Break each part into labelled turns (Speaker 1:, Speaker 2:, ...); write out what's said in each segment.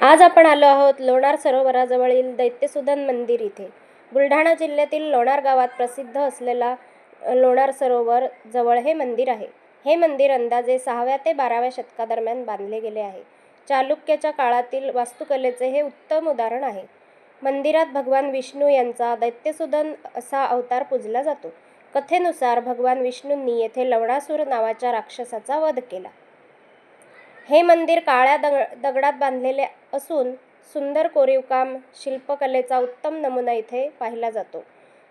Speaker 1: आज आपण आलो आहोत लोणार सरोवराजवळील दैत्यसुदन मंदिर इथे. बुलढाणा जिल्ह्यातील लोणार गावात प्रसिद्ध असलेला लोणार सरोवर जवळ हे मंदिर आहे. हे मंदिर अंदाजे 6व्या ते 12व्या शतकादरम्यान बांधले गेले आहे. चालुक्याच्या काळातील वास्तुकलेचे हे उत्तम उदाहरण आहे. मंदिरात भगवान विष्णू यांचा दैत्यसुदन असा अवतार पूजला जातो. कथेनुसार भगवान विष्णूंनी येथे लवणासूर नावाच्या राक्षसाचा वध केला. हे मंदिर काळ्या दगडात बांधलेले असून सुंदर कोरीवकाम शिल्पकलेचा उत्तम नमुना इथे पाहिला जातो.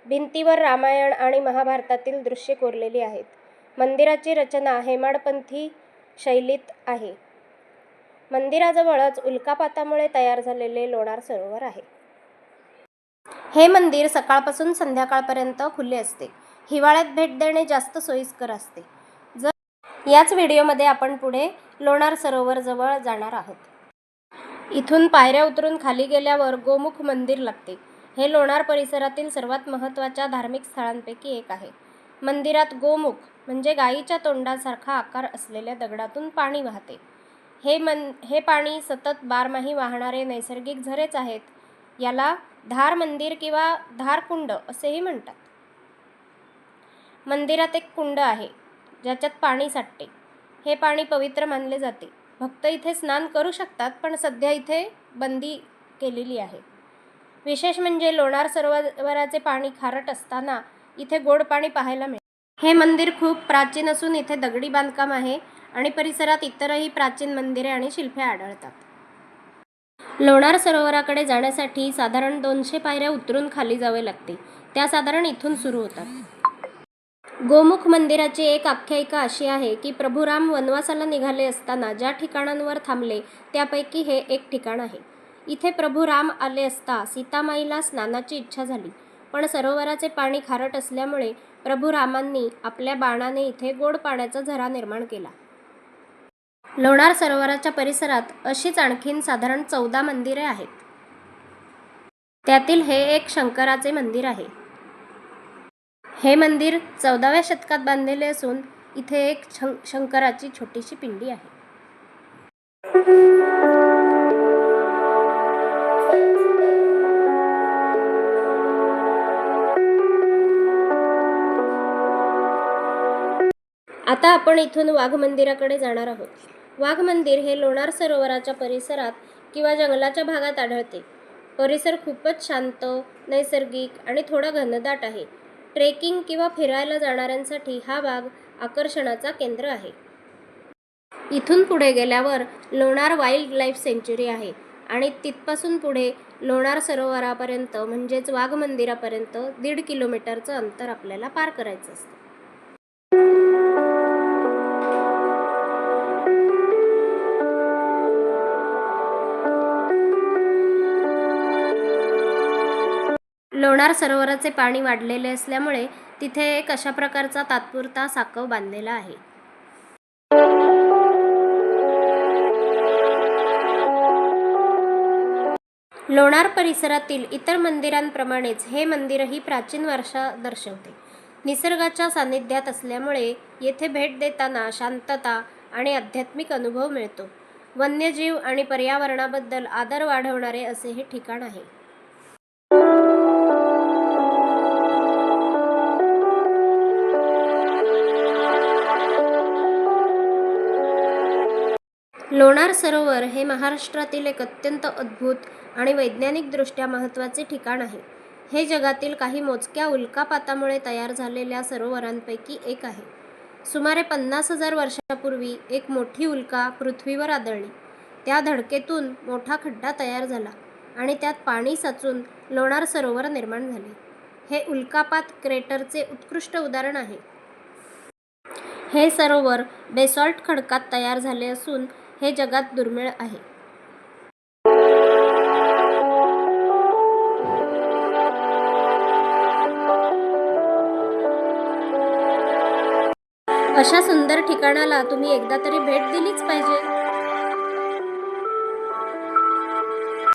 Speaker 1: भिंतीवर रामायण आणि महाभारतातील दृश्ये कोरलेली आहेत. मंदिराची रचना हेमाडपंथी शैलीत आहे. मंदिराजवळच उल्कापातामुळे तयार झालेले लोणार सरोवर आहे. हे मंदिर सकाळपासून संध्याकाळपर्यंत खुले असते. हिवाळ्यात भेट देणे जास्त सोयीस्कर असते. याच व्हिडिओमध्ये आपण पुढे लोणार सरोवर जवळ जाणार आहोत. इथून पायऱ्या उतरून खाली गेल्यावर गोमुख मंदिर लागते. हे लोणार परिसरातील सर्वात महत्त्वाच्या धार्मिक स्थळांपैकी एक आहे. मंदिरात गोमुख म्हणजे गायीच्या तोंडासारखा आकार असलेल्या दगडातून पाणी वाहते. हे पाणी सतत बारमाही वाहणारे नैसर्गिक झरेच आहेत. याला धार मंदिर किंवा धार कुंड असेही म्हणतात. मंदिरात एक कुंड आहे ज्याच्यात पाणी साठते. हे पाणी पवित्र मानले जाते. भक्त इथे स्नान करू शकतात, पण सध्या इथे बंदी केलेली आहे. विशेष म्हणजे लोणार सरोवराचे पाणी खारट असताना इथे गोड पाणी पाहायला मिळते. हे मंदिर खूप प्राचीन असून इथे दगडी बांधकाम आहे आणि परिसरात इतरही प्राचीन मंदिरे आणि शिल्पे आढळतात. लोणार सरोवराकडे जाण्यासाठी साधारण 200 पायऱ्या उतरून खाली जावे लागते. त्या साधारण इथून सुरू होतात. गोमुख मंदिराची एक आख्यायिका अशी आहे की प्रभू राम वनवासाला निघाले असताना ज्या ठिकाणांवर थांबले त्यापैकी हे एक ठिकाण आहे. इथे प्रभू राम आले असता सीतामाईला स्नानाची इच्छा झाली, पण सरोवराचे पाणी खारट असल्यामुळे प्रभू रामांनी आपल्या बाणाने इथे गोड पाण्याचा झरा निर्माण केला. लोणार सरोवराच्या परिसरात अशीच आणखीन साधारण 14 मंदिरे आहेत. त्यातील हे एक शंकराचे मंदिर आहे. हे मंदिर 14व्या शतकात बांधलेले असून इथे एक शंकराची छोटीशी पिंडी आहे. आता आपण इथून वाघ मंदिराकडे जाणार आहोत. वाघ मंदिर हे लोणार सरोवराच्या परिसरात किंवा जंगलाच्या भागात आढळते. परिसर खूपच शांत, नैसर्गिक आणि थोडा घनदाट आहे. ट्रेकिंग किंवा फिरायला जाणाऱ्यांसाठी हा भाग आकर्षणाचा केंद्र आहे. इथून पुढे गेल्यावर लोणार वाईल्ड लाईफ सँच्युरी आहे आणि तिथपासून पुढे लोणार सरोवरापर्यंत म्हणजेच वाघ मंदिरापर्यंत 1.5 किलोमीटरचं अंतर आपल्याला पार करायचं असतं. लोणार सरोवराचे पाणी वाढलेले असल्यामुळे तिथे एक अशा प्रकारचा तात्पुरता साकव बांधलेला आहे. लोणार परिसरातील इतर मंदिरांप्रमाणेच हे मंदिरही प्राचीन वारसा दर्शवते. निसर्गाच्या सानिध्यात असल्यामुळे येथे भेट देताना शांतता आणि आध्यात्मिक अनुभव मिळतो. वन्यजीव आणि पर्यावरणाबद्दल आदर वाढवणारे असे हे ठिकाण आहे. लोणार सरोवर हे महाराष्ट्रातील एक अत्यंत अद्भुत आणि वैज्ञानिकदृष्ट्या महत्त्वाचे ठिकाण आहे. हे जगातील काही मोजक्या उल्कापातामुळे तयार झालेल्या सरोवरांपैकी एक आहे. सुमारे 50,000 वर्षांपूर्वी एक मोठी उल्का पृथ्वीवर आदळली. त्या धडकेतून मोठा खड्डा तयार झाला आणि त्यात पाणी साचून लोणार सरोवर निर्माण झाले. हे उल्कापात क्रेटरचे उत्कृष्ट उदाहरण आहे. हे सरोवर बेसॉल्ट खडकात तयार झाले असून हे जगात दुर्मिळ आहे. अशा सुंदर ठिकाणाला तुम्ही एकदा तरी भेट दिलीच पाहिजे.